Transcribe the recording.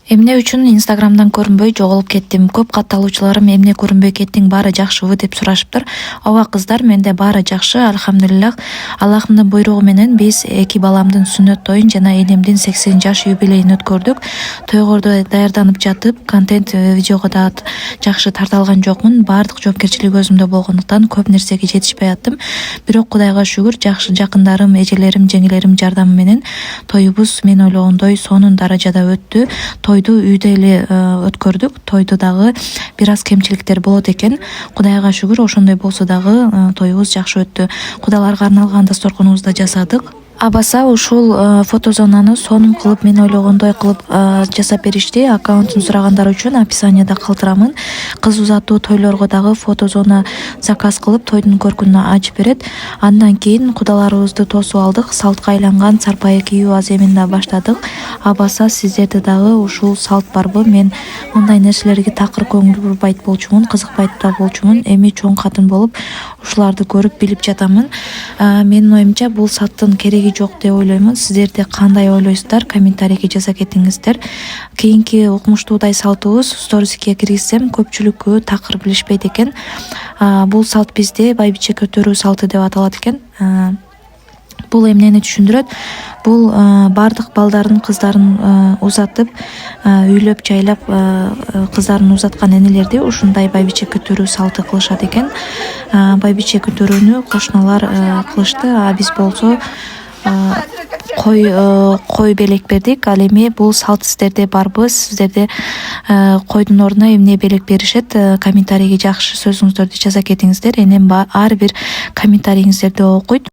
Эмне үчүн Инстаграмдан көрүнбөй жоголуп кеттим? Көп катталуучуларым эмне көрүнбөй кеттиң, баары жакшыбы деп сурашыптыр. Ооба кыздар, менде баары жакшы, альхамдулиллах. Аллахтын буйругу менен биз эки баламдын сүннөт тоюн жана энемдин 80 жаш юбилейин өткөрдүк. Тойго даярданып жатып, контент видеого да жакшы тарта алган жокмун. Баардык жоопкерчилик өзүмдө болгондуктан көп нерсеге жетишпей аттым. Бирок Кудайга шүгүр, жакшы жакындарым, эжелерим, жеңелерим жардамы менен тоюбуз мен ойлогондой сонун даражада өттү. Тойду үйдө эле өткөрдүк. Тойду дагы бир аз кемчиликтер болот экен. Кудайга шүгүр, ошондой болсо дагы тоюбуз жакшы өттү. Кудаларга арналган дасторконубузду да жасадык. Абаса ушул фотозонаны сонун кылып, мен ойлогондой кылып жасап беришти. Аккаунтун сурагандар үчүн описанияда калтырамын. Кыз узатуу тойлорго дагы фотозона заказ кылып, тойдун көркүнү ачып берет. Андан кийин кудаларыбызды тосуп алдык. Салтка айланган сарпайы кийүү аземин да баштадык. Абаса сиздерде дагы ушул салт барбы? Мен мындай нерселерге такыр көңүл бурбайт болчумун, кызыкпайт да болчумун. Эми чоң катын болуп ушуларды көрүп билип жатамын. Менин оюмча бул салттын кереги жок деп ойлоймун. Сиздерде кандай ойлойсуздар? Комментарийге жаза кетиңиздер. Кийинки укмуштуудай салтыбыз сториске киргизсем, көпчүлүккө такыр билишпейт экен. Бул салт бизде байбиче көтөрүү салты деп аталат экен. Бул эмнени түшүндүрөт? Бул бардык балдарын, кыздарын узатып, үйлөп жайлап кыздарын узаткан энелерди ушундай байбиче көтөрүү салты кылышат экен. Байбиче көтөрүүнү кошуналар кылышты, а биз болсо кой белек бердик. Ал эми бул салт сиздерде барбы? Сиздерде койдун ордуна эмне белек беришет? Комментарийге жакшы сөзүңүздөрдү жаза кетиңиздер. Энем ар бир комментарийиңиздерди окуйт.